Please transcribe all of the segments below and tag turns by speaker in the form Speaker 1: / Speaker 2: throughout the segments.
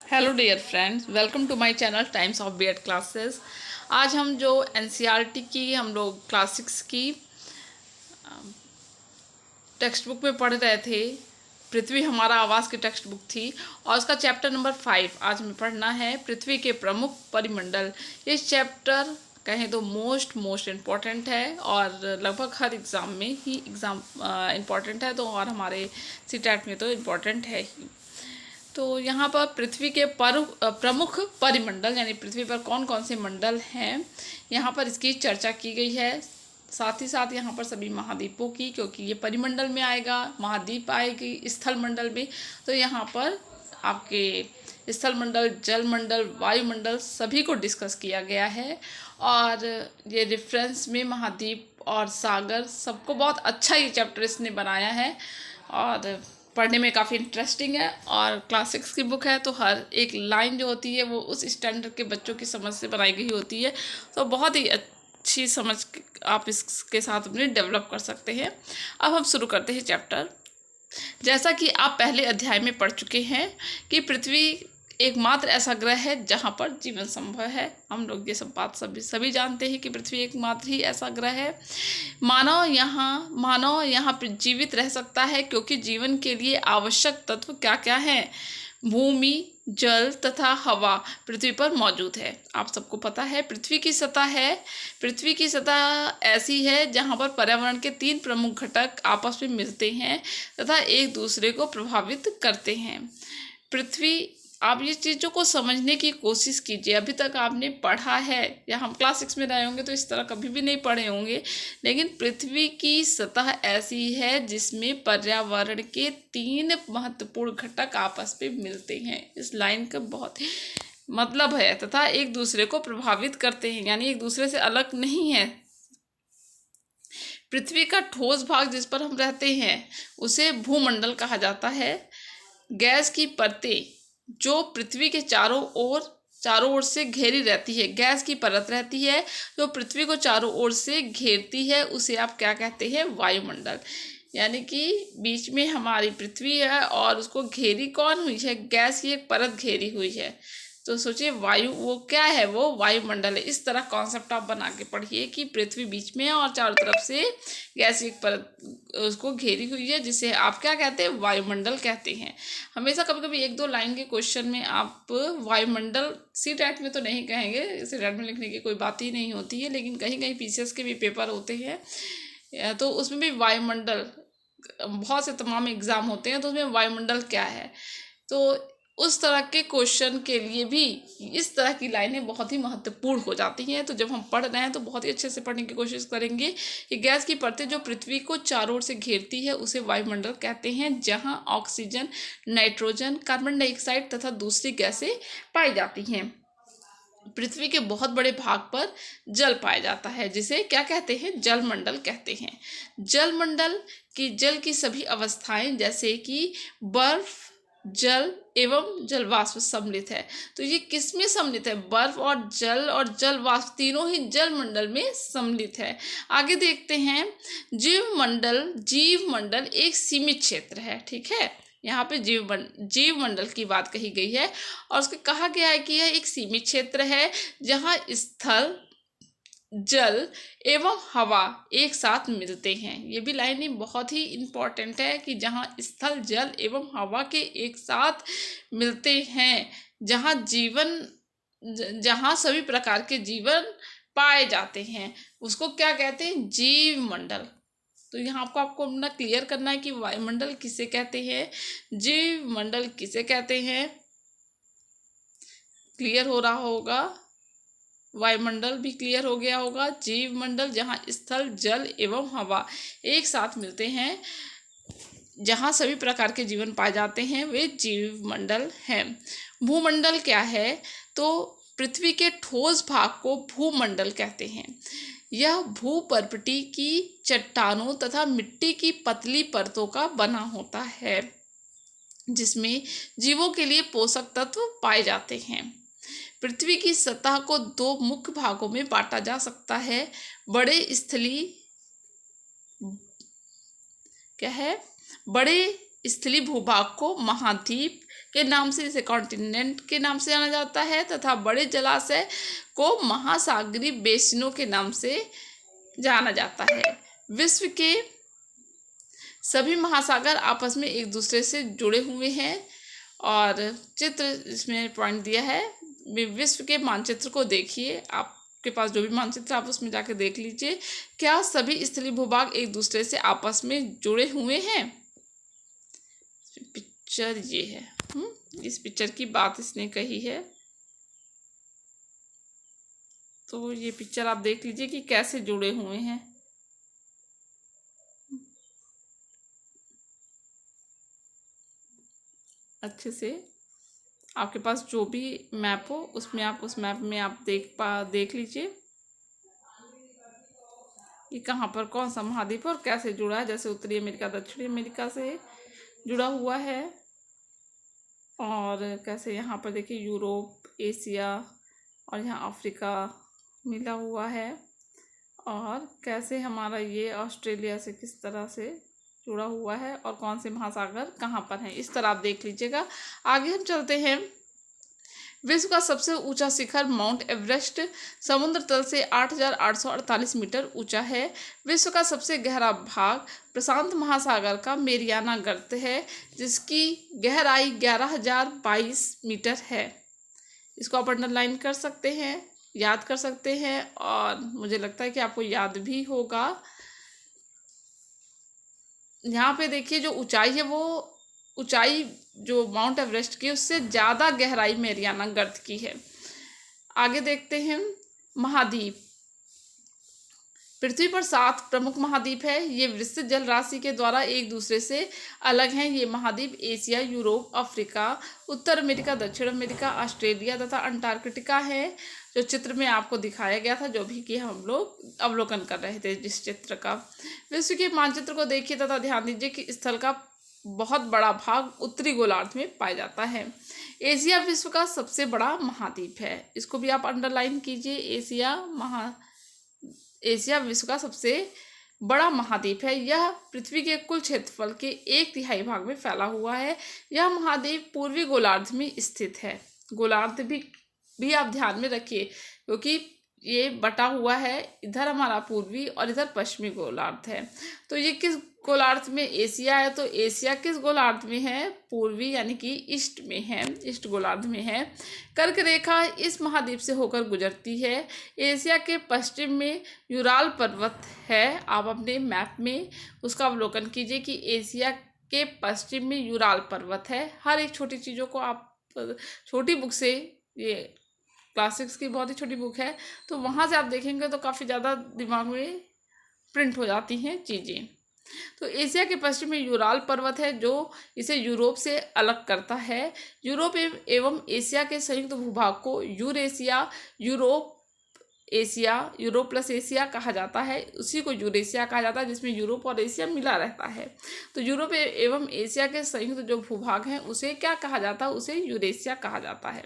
Speaker 1: Hello dear friends, welcome to my channel times of B Ed classes. आज हम जो NCERT की हम लोग क्लास 6 की टेक्स्ट बुक में पढ़ रहे थे। पृथ्वी हमारा आवास की टेक्स्ट बुक थी और उसका चैप्टर नंबर 5 आज हमें पढ़ना है, पृथ्वी के प्रमुख परिमंडल। ये चैप्टर कहें तो मोस्ट इम्पॉर्टेंट है और लगभग हर एग्ज़ाम में ही इम्पॉर्टेंट है, तो और हमारे सीटेट में तो इम्पॉर्टेंट है ही। तो यहाँ पर पृथ्वी के प्रमुख परिमंडल यानी पृथ्वी पर कौन कौन से मंडल हैं, यहाँ पर इसकी चर्चा की गई है। साथ ही साथ यहाँ पर सभी महाद्वीपों की, क्योंकि ये परिमंडल में आएगा, महाद्वीप आएगी स्थल मंडल में, तो यहाँ पर आपके स्थल मंडल, जल मंडल, वायुमंडल सभी को डिस्कस किया गया है। और ये रेफरेंस में महाद्वीप और सागर सबको बहुत अच्छा ये चैप्टर इसने बनाया है और पढ़ने में काफ़ी इंटरेस्टिंग है। और क्लास 6 की बुक है तो हर एक लाइन जो होती है वो उस स्टैंडर्ड के बच्चों की समझ से बनाई गई होती है, तो बहुत ही अच्छी समझ आप इसके साथ अपने डेवलप कर सकते हैं। अब हम शुरू करते हैं चैप्टर। जैसा कि आप पहले अध्याय में पढ़ चुके हैं कि पृथ्वी एकमात्र ऐसा ग्रह है जहाँ पर जीवन संभव है। हम लोग ये सब बात सभी जानते हैं कि पृथ्वी एकमात्र ही ऐसा ग्रह है। मानव यहाँ पर जीवित रह सकता है क्योंकि जीवन के लिए आवश्यक तत्व क्या क्या हैं? भूमि, जल तथा हवा पृथ्वी पर मौजूद है। आप सबको पता है पृथ्वी की सतह ऐसी है जहाँ पर पर्यावरण के 3 प्रमुख घटक आपस में मिलते हैं तथा एक दूसरे को प्रभावित करते हैं। पृथ्वी, आप ये चीज़ों को समझने की कोशिश कीजिए। अभी तक आपने पढ़ा है या हम क्लास 6 में रहे होंगे तो इस तरह कभी भी नहीं पढ़े होंगे, लेकिन पृथ्वी की सतह ऐसी है जिसमें पर्यावरण के 3 महत्वपूर्ण घटक आपस में मिलते हैं। इस लाइन का बहुत ही मतलब है, तथा एक दूसरे को प्रभावित करते हैं, यानी एक दूसरे से अलग नहीं है। पृथ्वी का ठोस भाग जिस पर हम रहते हैं उसे भूमंडल कहा जाता है। गैस की परतें जो पृथ्वी के चारों ओर से घेरी रहती है, गैस की परत रहती है जो पृथ्वी को चारों ओर से घेरती है, उसे आप क्या कहते हैं? वायुमंडल। यानी कि बीच में हमारी पृथ्वी है और उसको घेरी कौन हुई है? गैस की एक परत घेरी हुई है। तो सोचिए वायु वो क्या है? वो वायुमंडल है। इस तरह कॉन्सेप्ट आप बना के पढ़िए कि पृथ्वी बीच में है और चारों तरफ से गैस की एक परत उसको घेरी हुई है, जिसे आप क्या कहते हैं? वायुमंडल कहते हैं। हमेशा कभी कभी 1-2 लाइन के क्वेश्चन में आप वायुमंडल सीटेट में तो नहीं कहेंगे, सीटेट में लिखने की कोई बात ही नहीं होती है, लेकिन कहीं कहीं पीसीएस के भी पेपर होते हैं तो उसमें भी वायुमंडल, बहुत से तमाम एग्जाम होते हैं तो उसमें वायुमंडल क्या है, तो उस तरह के क्वेश्चन के लिए भी इस तरह की लाइनें बहुत ही महत्वपूर्ण हो जाती हैं। तो जब हम पढ़ रहे हैं तो बहुत ही अच्छे से पढ़ने की कोशिश करेंगे कि गैस की परतें जो पृथ्वी को चारों ओर से घेरती है उसे वायुमंडल कहते हैं, जहां ऑक्सीजन, नाइट्रोजन, कार्बन डाइऑक्साइड तथा दूसरी गैसें पाई जाती हैं। पृथ्वी के बहुत बड़े भाग पर जल पाया जाता है, जिसे क्या कहते हैं? जलमंडल कहते हैं। जल की सभी अवस्थाएं जैसे कि बर्फ, जल एवं जल वाष्प सम्मिलित है। तो ये किस में सम्मिलित है? बर्फ और जल वाष्प तीनों ही जल मंडल में सम्मिलित है। आगे देखते हैं, जीव मंडल एक सीमित क्षेत्र है। ठीक है, यहाँ पे जीव मंडल की बात कही गई है और उसको कहा गया है कि यह एक सीमित क्षेत्र है जहाँ स्थल, जल एवं हवा एक साथ मिलते हैं। ये भी लाइनें बहुत ही इम्पॉर्टेंट है कि जहाँ स्थल, जल एवं हवा के एक साथ मिलते हैं, जहाँ सभी प्रकार के जीवन पाए जाते हैं, उसको क्या कहते हैं? जीव मंडल। तो यहाँ आपको अपना क्लियर करना है कि वायुमंडल किसे कहते हैं, जीव मंडल किसे कहते हैं। क्लियर हो रहा होगा, वायुमंडल भी क्लियर हो गया होगा। जीव मंडल जहाँ स्थल, जल एवं हवा एक साथ मिलते हैं, जहाँ सभी प्रकार के जीवन पाए जाते हैं, वे जीव मंडल हैं। भूमंडल क्या है? तो पृथ्वी के ठोस भाग को भूमंडल कहते हैं। यह भूपर्पटी की चट्टानों तथा मिट्टी की पतली परतों का बना होता है, जिसमें जीवों के लिए पोषक तत्व पाए जाते हैं। पृथ्वी की सतह को 2 मुख्य भागों में बांटा जा सकता है। बड़े स्थली भूभाग को महाद्वीप के नाम से, इसे कॉन्टिनेंट के नाम से जाना जाता है, तथा बड़े जलाशय को महासागरीय बेसिनों के नाम से जाना जाता है। विश्व के सभी महासागर आपस में एक दूसरे से जुड़े हुए हैं। और चित्र इसमें पॉइंट दिया है, विश्व के मानचित्र को देखिए, आपके पास जो भी मानचित्र आप उसमें जाकर देख लीजिए, क्या सभी स्थलीय भूभाग एक दूसरे से आपस में जुड़े हुए हैं। पिक्चर ये है, इस पिक्चर की बात इसने कही है। तो ये पिक्चर आप देख लीजिए कि कैसे जुड़े हुए हैं। अच्छे से आपके पास जो भी मैप हो उसमें आप उस मैप में आप देख लीजिए कि कहाँ पर कौन सा महाद्वीप और कैसे जुड़ा है। जैसे उत्तरी अमेरिका दक्षिणी अमेरिका से जुड़ा हुआ है, और कैसे यहाँ पर देखिए यूरोप, एशिया और यहाँ अफ्रीका मिला हुआ है, और कैसे हमारा ये ऑस्ट्रेलिया से किस तरह से जुड़ा हुआ है, और कौन से महासागर कहाँ पर हैं, इस तरह आप देख लीजिएगा। आगे हम चलते हैं। विश्व का सबसे ऊंचा शिखर माउंट एवरेस्ट समुद्र तल से 8,848 मीटर ऊंचा है। विश्व का सबसे गहरा भाग प्रशांत महासागर का मेरियाना गर्त है, जिसकी गहराई 11,022 मीटर है। इसको आप अंडरलाइन कर सकते हैं, याद कर सकते हैं, और मुझे लगता है कि आपको याद भी होगा। यहाँ पे देखिए जो ऊंचाई है, वो ऊंचाई जो माउंट एवरेस्ट की उससे ज़्यादा गहराई मेरियाना गर्त की है। आगे देखते हैं। महाद्वीप। पृथ्वी पर 7 प्रमुख महाद्वीप है। ये विस्तृत जल राशि के द्वारा एक दूसरे से अलग हैं। ये महाद्वीप एशिया, यूरोप, अफ्रीका, उत्तर अमेरिका, दक्षिण अमेरिका, ऑस्ट्रेलिया तथा अंटार्कटिका है, जो चित्र में आपको दिखाया गया था, जो भी कि हम लोग अवलोकन कर रहे थे जिस चित्र का। विश्व के मानचित्र को देखिए तथा ध्यान दीजिए कि स्थल का बहुत बड़ा भाग उत्तरी गोलार्ध में पाया जाता है। एशिया विश्व का सबसे बड़ा महाद्वीप है। इसको भी आप अंडरलाइन कीजिए। एशिया विश्व का सबसे बड़ा महाद्वीप है। यह पृथ्वी के कुल क्षेत्रफल के 1/3 भाग में फैला हुआ है। यह महाद्वीप पूर्वी गोलार्ध में स्थित है। गोलार्ध भी आप ध्यान में रखिए, क्योंकि ये बटा हुआ है, इधर हमारा पूर्वी और इधर पश्चिमी गोलार्ध है। तो ये किस गोलार्ध में? एशिया है, तो एशिया किस गोलार्ध में है? पूर्वी यानी कि ईस्ट में है, ईस्ट गोलार्ध में है। कर्क रेखा इस महाद्वीप से होकर गुजरती है। एशिया के पश्चिम में यूराल पर्वत है। आप अपने मैप में उसका अवलोकन कीजिए कि एशिया के पश्चिम में यूराल पर्वत है। हर एक छोटी चीज़ों को आप छोटी बुक से, ये क्लास 6 की बहुत ही छोटी बुक है, तो वहाँ से आप देखेंगे तो काफ़ी ज़्यादा दिमाग में प्रिंट हो जाती हैं चीज़ें। तो एशिया के पश्चिम में यूराल पर्वत है, जो इसे यूरोप से अलग करता है। यूरोप एवं एशिया के संयुक्त भूभाग को यूरेशिया, यूरोप प्लस एशिया कहा जाता है। उसी को यूरेशिया कहा जाता है, जिसमें यूरोप और एशिया मिला रहता है। तो यूरोप एवं एशिया के संयुक्त जो भूभाग हैं उसे क्या कहा जाता है? उसे यूरेशिया कहा जाता है।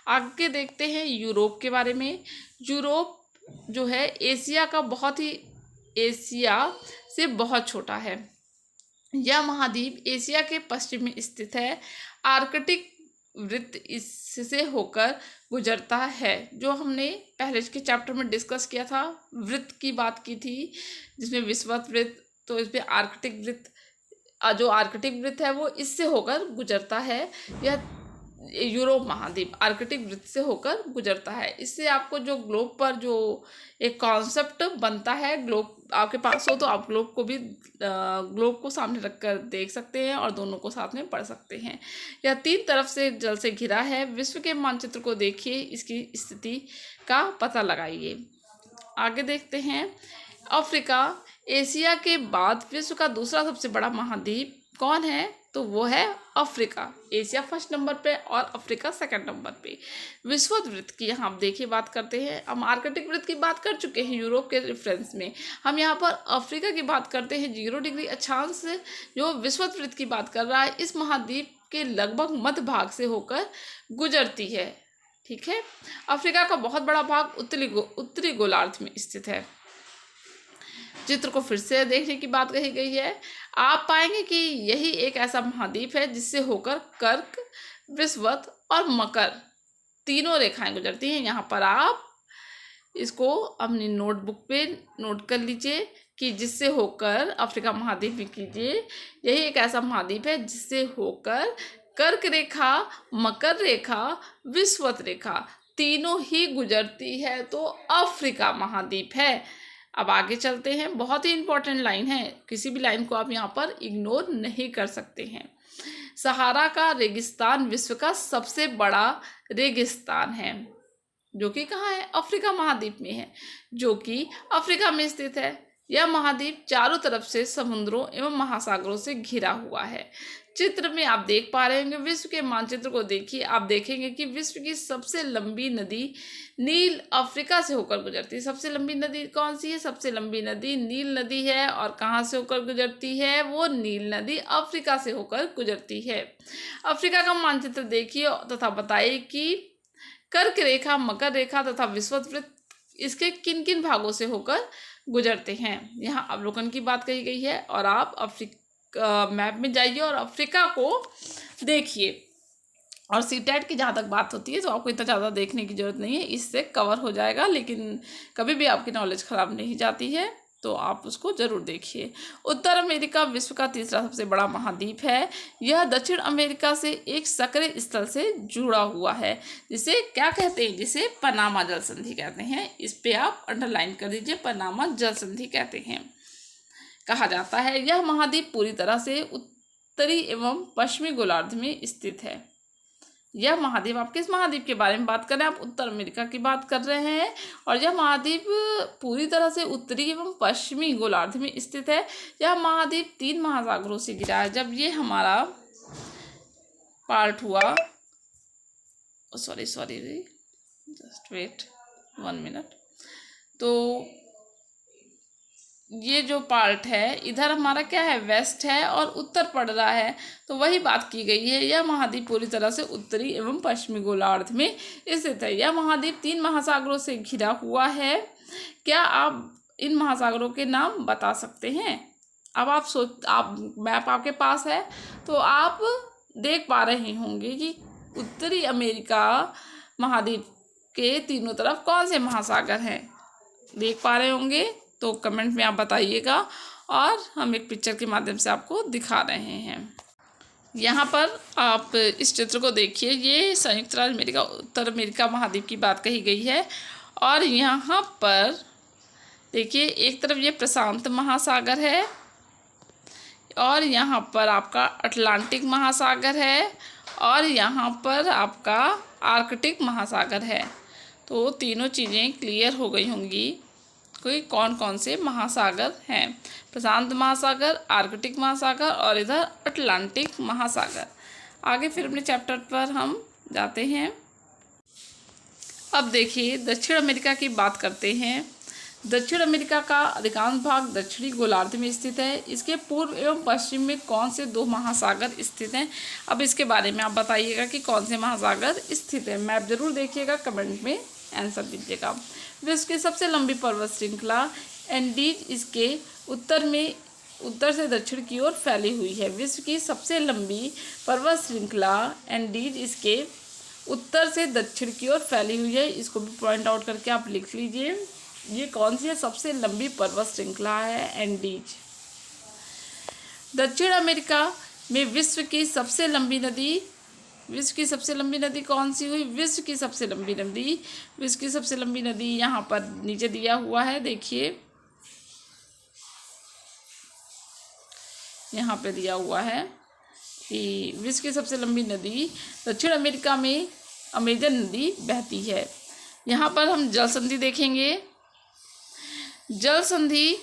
Speaker 1: आगे देखते हैं यूरोप के बारे में। यूरोप जो है एशिया से बहुत छोटा है। यह महाद्वीप एशिया के पश्चिम में स्थित है। आर्कटिक वृत्त इससे होकर गुजरता है, जो हमने पहले के चैप्टर में डिस्कस किया था, वृत्त की बात की थी, जिसमें विषुवत वृत्त, तो इसमें आर्कटिक वृत्त, जो आर्कटिक वृत्त है वो इससे होकर गुजरता है। यह यूरोप महाद्वीप आर्कटिक वृत्त से होकर गुजरता है। इससे आपको जो ग्लोब पर जो एक कॉन्सेप्ट बनता है, ग्लोब आपके पास हो तो आप ग्लोब को सामने रखकर देख सकते हैं और दोनों को साथ में पढ़ सकते हैं। यह 3 तरफ से जल से घिरा है। विश्व के मानचित्र को देखिए, इसकी स्थिति का पता लगाइए। आगे देखते हैं। अफ्रीका एशिया के बाद विश्व का दूसरा सबसे बड़ा महाद्वीप कौन है? तो वो है अफ्रीका। एशिया फर्स्ट नंबर पे और अफ्रीका सेकंड नंबर पे। विषुवत वृत्त की यहाँ आप देखिए बात करते हैं। हम आर्कटिक वृत्त की बात कर चुके हैं यूरोप के रेफरेंस में। हम यहाँ पर अफ्रीका की बात करते हैं। 0 डिग्री अक्षांश जो विषुवत वृत्त की बात कर रहा है, इस महाद्वीप के लगभग मध्य भाग से होकर गुजरती है। ठीक है। अफ्रीका का बहुत बड़ा भाग उत्तरी गोलार्ध में स्थित है। चित्र को फिर से देखने की बात कही गई है। आप पाएंगे कि यही एक ऐसा महाद्वीप है जिससे होकर कर्क विषुवत और मकर तीनों रेखाएं गुजरती हैं। यहाँ पर आप इसको अपनी नोटबुक पे नोट कर लीजिए कि जिससे होकर अफ्रीका महाद्वीप में कीजिए, यही एक ऐसा महाद्वीप है जिससे होकर कर्क रेखा, मकर रेखा, विषुवत रेखा तीनों ही गुजरती है, तो अफ्रीका महाद्वीप है। अब आगे चलते हैं, बहुत ही इंपॉर्टेंट लाइन है, किसी भी लाइन को आप यहाँ पर इग्नोर नहीं कर सकते हैं। सहारा का रेगिस्तान विश्व का सबसे बड़ा रेगिस्तान है, जो कि कहाँ है? अफ्रीका महाद्वीप में है, जो कि अफ्रीका में स्थित है। यह महाद्वीप चारों तरफ से समुद्रों एवं महासागरों से घिरा हुआ है। चित्र में आप देख पा रहे होंगे, विश्व के मानचित्र को देखिए, आप देखेंगे कि विश्व की सबसे लंबी नदी नील अफ्रीका से होकर गुजरती है। सबसे लंबी नदी कौन सी है? सबसे लंबी नदी नील नदी है। और कहाँ से होकर गुजरती है? वो नील नदी अफ्रीका से होकर गुजरती है। अफ्रीका का मानचित्र देखिए तथा बताइए कि कर्क रेखा, मकर रेखा तथा विषुवत वृत्त इसके किन किन भागों से होकर गुजरते हैं। यहाँ अवलोकन की बात कही गई है, और आप अफ्रीका मैप में जाइए और अफ्रीका को देखिए। और सीटेट की जहाँ तक बात होती है तो आपको इतना ज़्यादा देखने की ज़रूरत नहीं है, इससे कवर हो जाएगा, लेकिन कभी भी आपकी नॉलेज ख़राब नहीं जाती है, तो आप उसको ज़रूर देखिए। उत्तर अमेरिका विश्व का तीसरा सबसे बड़ा महाद्वीप है। यह दक्षिण अमेरिका से एक सक्रिय स्थल से जुड़ा हुआ है, जिसे क्या कहते हैं? जिसे पनामा जल संधि कहते हैं। इस पे आप अंडरलाइन कर दीजिए, पनामा जल संधि कहते हैं, कहा जाता है। यह महाद्वीप पूरी तरह से उत्तरी एवं पश्चिमी गोलार्ध में स्थित है। यह महाद्वीप, आप किस महाद्वीप के बारे में बात कर रहे हैं? आप उत्तर अमेरिका की बात कर रहे हैं। और यह महाद्वीप पूरी तरह से उत्तरी एवं पश्चिमी गोलार्ध में स्थित है। यह महाद्वीप 3 महासागरों से घिरा है। जब ये हमारा पार्ट हुआ, सॉरी जस्ट वेट 1 मिनट, तो ये जो पार्ट है इधर हमारा क्या है? वेस्ट है और उत्तर पड़ रहा है, तो वही बात की गई है। यह महाद्वीप पूरी तरह से उत्तरी एवं पश्चिमी गोलार्ध में स्थित है। यह महाद्वीप 3 महासागरों से घिरा हुआ है। क्या आप इन महासागरों के नाम बता सकते हैं? अब आप मैप आपके पास है तो आप देख पा रहे होंगे कि उत्तरी अमेरिका महाद्वीप के तीनों तरफ कौन से महासागर हैं, देख पा रहे होंगे। तो कमेंट में आप बताइएगा, और हम एक पिक्चर के माध्यम से आपको दिखा रहे हैं। यहाँ पर आप इस चित्र को देखिए, ये संयुक्त राज्य अमेरिका उत्तर अमेरिका महाद्वीप की बात कही गई है। और यहाँ पर देखिए, एक तरफ ये प्रशांत महासागर है, और यहाँ पर आपका अटलांटिक महासागर है, और यहाँ पर आपका आर्कटिक महासागर है। तो तीनों चीज़ें क्लियर हो गई होंगी कोई कौन कौन से महासागर हैं। प्रशांत महासागर, आर्कटिक महासागर और इधर अटलांटिक महासागर। आगे फिर अपने चैप्टर पर हम जाते हैं। अब देखिए, दक्षिण अमेरिका की बात करते हैं। दक्षिण अमेरिका का अधिकांश भाग दक्षिणी गोलार्ध में स्थित है। इसके पूर्व एवं पश्चिम में कौन से 2 महासागर स्थित हैं? अब इसके बारे में आप बताइएगा कि कौन से महासागर स्थित है। मैप जरूर देखिएगा, कमेंट में आंसर दीजिएगा। विश्व की सबसे लंबी पर्वत श्रृंखला एंडीज इसके उत्तर से दक्षिण की ओर फैली हुई है। विश्व की सबसे लंबी पर्वत श्रृंखला एंडीज इसके उत्तर से दक्षिण की ओर फैली हुई है। इसको भी पॉइंट आउट करके आप लिख लीजिए। ये कौन सी है? सबसे लंबी पर्वत श्रृंखला है एंडीज। दक्षिण अमेरिका में विश्व की सबसे लंबी नदी कौन सी हुई? विश्व की सबसे लंबी नदी यहाँ पर नीचे दिया हुआ है, देखिए यहाँ पे दिया हुआ है कि विश्व की सबसे लंबी नदी दक्षिण अमेरिका में अमेजन नदी बहती है। यहाँ पर हम जल संधि देखेंगे। जल संधि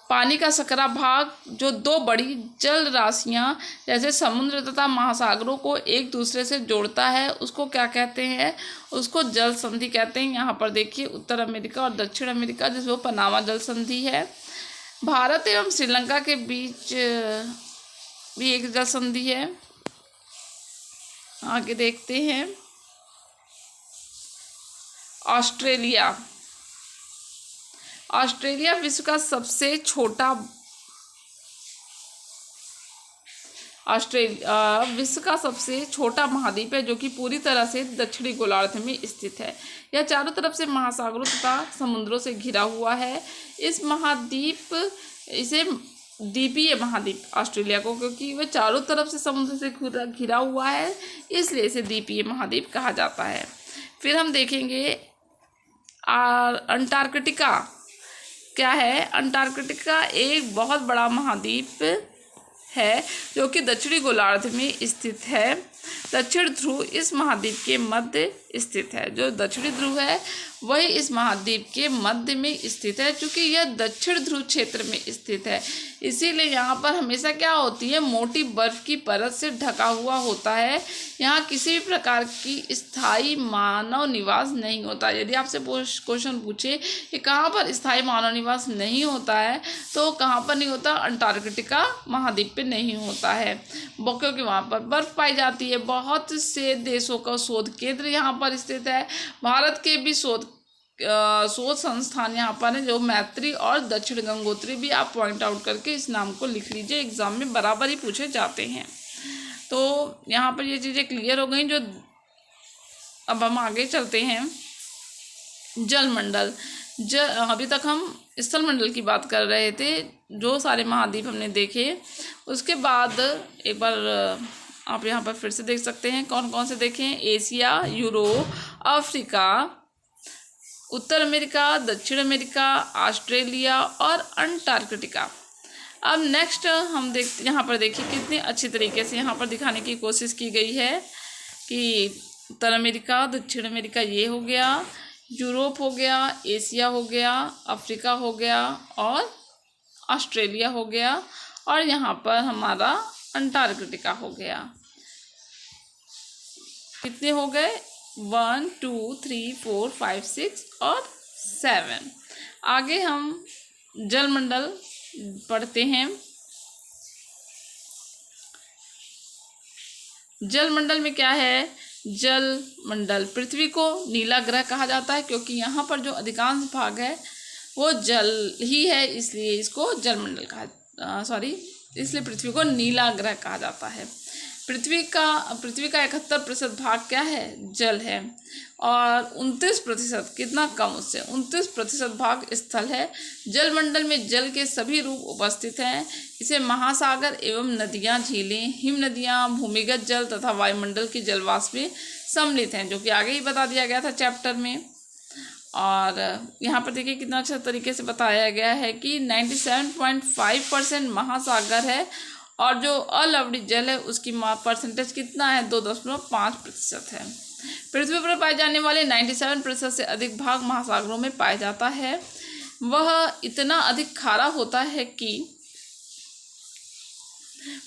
Speaker 1: पानी का सकरा भाग जो 2 बड़ी जल राशियां जैसे समुद्र तथा महासागरों को एक दूसरे से जोड़ता है, उसको क्या कहते हैं? उसको जल संधि कहते हैं। यहाँ पर देखिए, उत्तर अमेरिका और दक्षिण अमेरिका जिसको पनामा जल संधि है। भारत एवं श्रीलंका के बीच भी एक जल संधि है। आगे देखते हैं, ऑस्ट्रेलिया विश्व का सबसे छोटा ऑस्ट्रेलिया विश्व का सबसे छोटा महाद्वीप है जो कि पूरी तरह से दक्षिणी गोलार्ध में स्थित है। यह चारों तरफ से महासागरों तथा समुद्रों से घिरा हुआ है। इस महाद्वीप इसे द्वीपीय महाद्वीप ऑस्ट्रेलिया को, क्योंकि वह चारों तरफ से समुद्र से घिरा हुआ है, इसलिए इसे द्वीपीय महाद्वीप कहा जाता है। फिर हम देखेंगे अंटार्कटिका क्या है। अंटार्कटिका एक बहुत बड़ा महाद्वीप है जो कि दक्षिणी गोलार्ध में स्थित है। दक्षिण ध्रुव इस महाद्वीप के मध्य स्थित है। जो दक्षिणी ध्रुव है वही इस महाद्वीप के मध्य में स्थित है। चूँकि यह दक्षिण ध्रुव क्षेत्र में स्थित है, इसीलिए यहाँ पर हमेशा क्या होती है, मोटी बर्फ की परत से ढका हुआ होता है। यहाँ किसी भी प्रकार की स्थायी मानव निवास नहीं होता। यदि आपसे क्वेश्चन पूछे कि कहाँ पर स्थायी मानव निवास नहीं होता है, तो कहाँ पर नहीं होता, अंटार्कटिका महाद्वीप पे नहीं होता है, क्योंकि वहाँ पर बर्फ पाई जाती है। बहुत से देशों का शोध केंद्र यहाँ पर स्थित है। भारत के भी शोध संस्थान यहाँ पर है, जो मैत्री और दक्षिण गंगोत्री भी आप पॉइंट आउट करके इस नाम को लिख लीजिए, एग्जाम में बराबर ही पूछे जाते हैं। तो यहाँ पर ये चीज़ें क्लियर हो गई। जो अब हम आगे चलते हैं, जलमंडल। अभी तक हम स्थलमंडल की बात कर रहे थे, जो सारे महाद्वीप हमने देखे। उसके बाद एक बार आप यहाँ पर फिर से देख सकते हैं, कौन कौन से देखें, एशिया, यूरोप, अफ्रीका, उत्तर अमेरिका, दक्षिण अमेरिका, ऑस्ट्रेलिया और अंटार्कटिका। अब नेक्स्ट हम यहाँ पर देखिए कितनी अच्छी तरीके से यहाँ पर दिखाने की कोशिश की गई है कि उत्तर अमेरिका, दक्षिण अमेरिका ये हो गया, यूरोप हो गया, एशिया हो गया, अफ्रीका हो गया और ऑस्ट्रेलिया हो गया, और यहाँ पर हमारा अंटार्कटिका हो गया। कितने हो गए, 1 2 3 4 5 6 और 7। आगे हम जलमंडल पढ़ते हैं। जलमंडल में क्या है, जलमंडल पृथ्वी को नीला ग्रह कहा जाता है, क्योंकि यहाँ पर जो अधिकांश भाग है वो जल ही है, इसलिए इसको जलमंडल इसलिए पृथ्वी को नीला ग्रह कहा जाता है। पृथ्वी का 71% भाग क्या है, जल है, और 29%, कितना कम उससे, 29% भाग स्थल है। जलमंडल में जल के सभी रूप उपस्थित हैं। इसे महासागर एवं नदियाँ, झीलें, हिम नदियाँ, भूमिगत जल तथा वायुमंडल की जलवाष्पें सम्मिलित हैं, जो कि आगे ही बता दिया गया था चैप्टर में। और यहाँ पर देखिए कितना अच्छा तरीके से बताया गया है कि 97.5% महासागर है, और जो अलवणित जल है उसकी परसेंटेज कितना है, 2.5% है। पृथ्वी पर पाए जाने वाले 97% से अधिक भाग महासागरों में पाया जाता है। वह इतना अधिक खारा होता है कि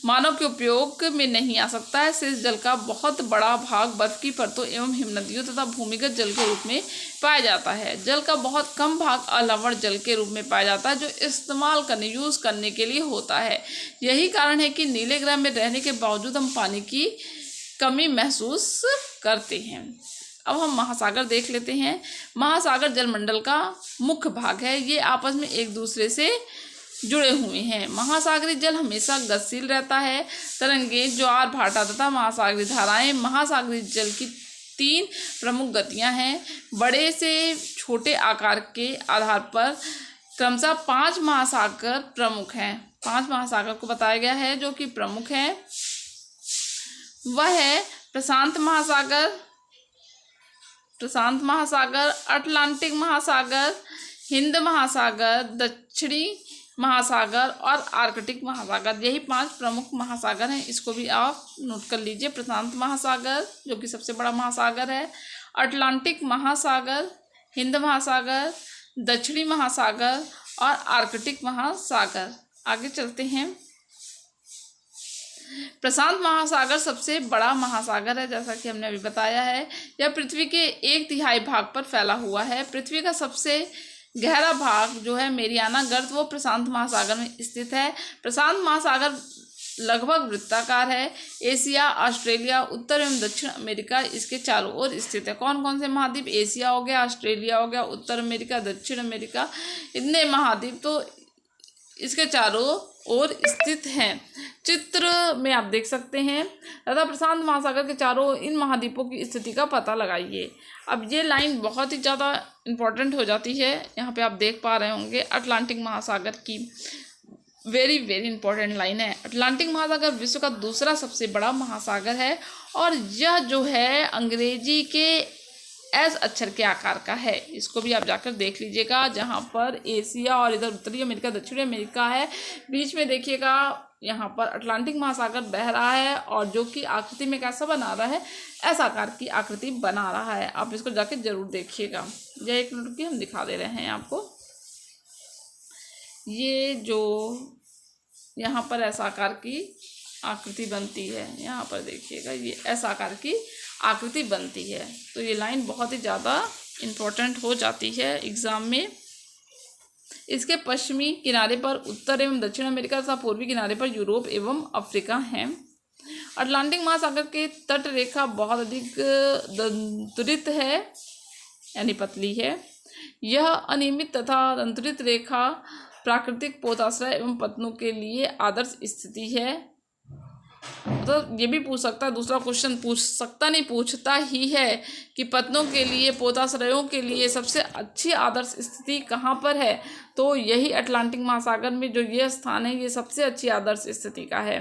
Speaker 1: मानव के उपयोग में नहीं आ सकता है। शेष जल का बहुत बड़ा भाग बर्फ की परतों एवं हिमनदियों तथा भूमिगत जल के रूप में पाया जाता है। जल का बहुत कम भाग अलवण जल के रूप में पाया जाता है, जो इस्तेमाल यूज़ करने के लिए होता है। यही कारण है कि नीले ग्रह में रहने के बावजूद हम पानी की कमी महसूस करते हैं। अब हम महासागर देख लेते हैं। महासागर जलमंडल का मुख्य भाग है। ये आपस में एक दूसरे से जुड़े हुए हैं। महासागरीय जल हमेशा गतिशील रहता है। तरंगें, ज्वार भाटा तथा महासागरीय धाराएं। महासागरीय जल की 3 प्रमुख गतियां हैं। बड़े से छोटे आकार के आधार पर क्रमशः 5 महासागर प्रमुख हैं। 5 महासागर को बताया गया है जो कि प्रमुख हैं। वह है प्रशांत महासागर, अटलांटिक महासागर, हिंद महासागर, दक्षिणी महासागर और आर्कटिक महासागर। यही 5 प्रमुख महासागर हैं। इसको भी आप नोट कर लीजिए। प्रशांत महासागर जो कि सबसे बड़ा महासागर है, अटलांटिक महासागर, हिंद महासागर, दक्षिणी महासागर और आर्कटिक महासागर। आगे चलते हैं। प्रशांत महासागर सबसे बड़ा महासागर है, जैसा कि हमने अभी बताया है। यह पृथ्वी के 1/3 भाग पर फैला हुआ है। पृथ्वी का सबसे गहरा भाग जो है मेरियाना गर्त, वो प्रशांत महासागर में स्थित है। प्रशांत महासागर लगभग वृत्ताकार है। एशिया, ऑस्ट्रेलिया, उत्तर एवं दक्षिण अमेरिका इसके चारों ओर स्थित है। कौन कौन से महाद्वीप, एशिया हो गया, ऑस्ट्रेलिया हो गया, उत्तर अमेरिका, दक्षिण अमेरिका, इतने महाद्वीप तो इसके चारों ओर स्थित हैं। चित्र में आप देख सकते हैं, तथा प्रशांत महासागर के चारों इन महाद्वीपों की स्थिति का पता लगाइए। अब ये लाइन बहुत ही ज़्यादा इम्पोर्टेंट हो जाती है। यहाँ पे आप देख पा रहे होंगे अटलांटिक महासागर की वेरी वेरी इंपॉर्टेंट लाइन है। अटलांटिक महासागर विश्व का दूसरा सबसे बड़ा महासागर है और यह जो है अंग्रेजी के एस अक्षर के आकार का है। इसको भी आप जाकर देख लीजिएगा, जहाँ पर एशिया और इधर उत्तरी अमेरिका दक्षिणी अमेरिका है, बीच में देखिएगा यहाँ पर अटलांटिक महासागर बह रहा है और जो कि आकृति में कैसा बना रहा है, एस आकार की आकृति बना रहा है। आप इसको जाके जरूर देखिएगा। यह एक मिनट की हम दिखा दे रहे हैं आपको। ये जो यहाँ पर एस आकार की आकृति बनती है, यहाँ पर देखिएगा ये एस आकार की आकृति बनती है। तो ये लाइन बहुत ही ज़्यादा इम्पोर्टेंट हो जाती है एग्ज़ाम में। इसके पश्चिमी किनारे पर उत्तर एवं दक्षिण अमेरिका तथा पूर्वी किनारे पर यूरोप एवं अफ्रीका हैं। अटलांटिक महासागर की तट रेखा बहुत अधिक दंतुरित है, यानी पतली है। यह अनियमित तथा दंतुरित रेखा प्राकृतिक पोताश्रय एवं पत्तनों के लिए आदर्श स्थिति है। तो ये भी पूछ सकता है, दूसरा क्वेश्चन पूछ सकता नहीं, पूछता ही है कि पत्तनों के लिए, पोताश्रयों के लिए सबसे अच्छी आदर्श स्थिति कहाँ पर है। तो यही अटलांटिक महासागर में जो ये स्थान है, ये सबसे अच्छी आदर्श स्थिति का है।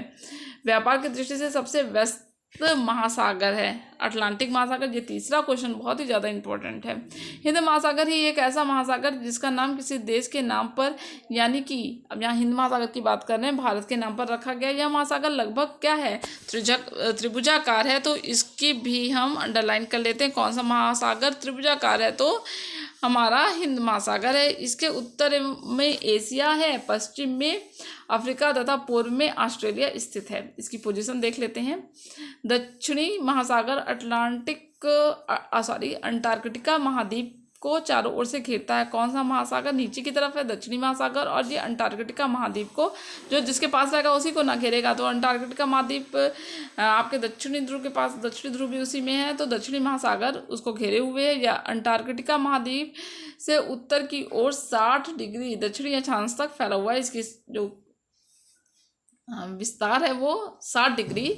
Speaker 1: व्यापार की दृष्टि से सबसे व्यस्त महासागर है अटलांटिक महासागर। ये तीसरा क्वेश्चन बहुत ही ज़्यादा इंपॉर्टेंट है। हिंद महासागर ही एक ऐसा महासागर जिसका नाम किसी देश के नाम पर, यानी कि अब यहाँ हिंद महासागर की बात कर रहे हैं, भारत के नाम पर रखा गया। यह महासागर लगभग क्या है, त्रिभुजाकार है। तो इसकी भी हम अंडरलाइन कर लेते हैं। कौन सा महासागर त्रिभुजाकार है, तो हमारा हिंद महासागर है। इसके उत्तर में एशिया है, पश्चिम में अफ्रीका तथा पूर्व में ऑस्ट्रेलिया स्थित है। इसकी पोजीशन देख लेते हैं। दक्षिणी महासागर अंटार्कटिका महाद्वीप को चारों ओर से घेरता है। कौन सा महासागर नीचे की तरफ है, दक्षिणी महासागर, और ये अंटार्कटिका महाद्वीप को, जो जिसके पास रहेगा उसी को ना घेरेगा। तो अंटार्कटिका महाद्वीप आपके दक्षिणी ध्रुव के पास, दक्षिणी ध्रुव भी उसी में है, तो दक्षिणी महासागर उसको घेरे हुए है। या अंटार्कटिका महाद्वीप से उत्तर की ओर 60 डिग्री दक्षिणी अक्षांश तक फैला हुआ है। इसकी जो विस्तार है वो 60 डिग्री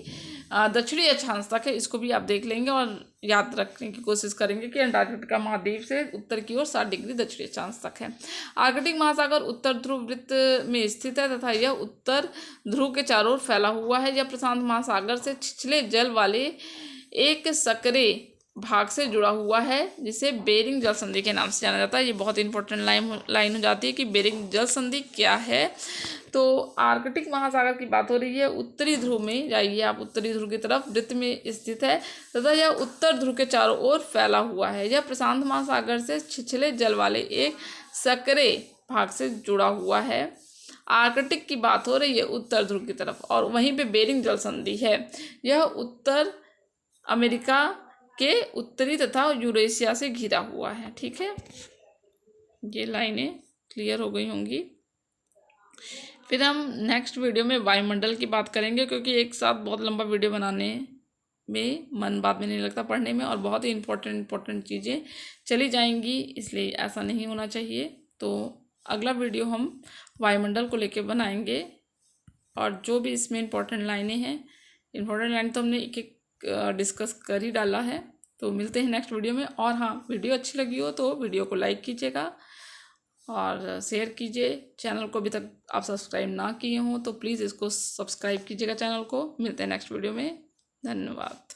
Speaker 1: दक्षिणी अक्षांश तक है। इसको भी आप देख लेंगे और याद रखने की कोशिश करेंगे कि अंटार्कटिका महाद्वीप से उत्तर की ओर 60 डिग्री दक्षिणी अक्षांश तक है। आर्कटिक महासागर उत्तर ध्रुव वृत्त में स्थित है तथा यह उत्तर ध्रुव के चारों ओर फैला हुआ है। यह प्रशांत महासागर से छिछले जल वाले एक सकरे भाग से जुड़ा हुआ है, जिसे बेरिंग जल संधि के नाम से जाना जाता है। ये बहुत इंपॉर्टेंट लाइन हो जाती है कि बेरिंग जल संधि क्या है। तो आर्कटिक महासागर की बात हो रही है। उत्तरी ध्रुव में जाइए आप, उत्तरी ध्रुव की तरफ वृत्त में स्थित है तथा यह उत्तर ध्रुव के चारों ओर फैला हुआ है। यह प्रशांत महासागर से छिछले जल वाले एक सकरे भाग से जुड़ा हुआ है। आर्कटिक की बात हो रही है उत्तर ध्रुव की तरफ, और वहीं पे बेरिंग जल संधि है। यह उत्तर अमेरिका के उत्तरी तथा यूरेशिया से घिरा हुआ है। ठीक है, ये लाइनें क्लियर हो गई होंगी। फिर हम नेक्स्ट वीडियो में वायुमंडल की बात करेंगे, क्योंकि एक साथ बहुत लंबा वीडियो बनाने में मन बाद में नहीं लगता पढ़ने में, और बहुत ही इंपॉर्टेंट चीज़ें चली जाएंगी, इसलिए ऐसा नहीं होना चाहिए। तो अगला वीडियो हम वायुमंडल को लेकर बनाएंगे, और जो भी इसमें इंपॉर्टेंट लाइनें हैं, इंपॉर्टेंट लाइन तो हमने एक एक डिस्कस कर ही डाला है। तो मिलते हैं नेक्स्ट वीडियो में। और हाँ, वीडियो अच्छी लगी हो तो वीडियो को लाइक कीजिएगा और शेयर कीजिए। चैनल को अभी तक आप सब्सक्राइब ना किए हों तो प्लीज़ इसको सब्सक्राइब कीजिएगा चैनल को। मिलते हैं नेक्स्ट वीडियो में। धन्यवाद।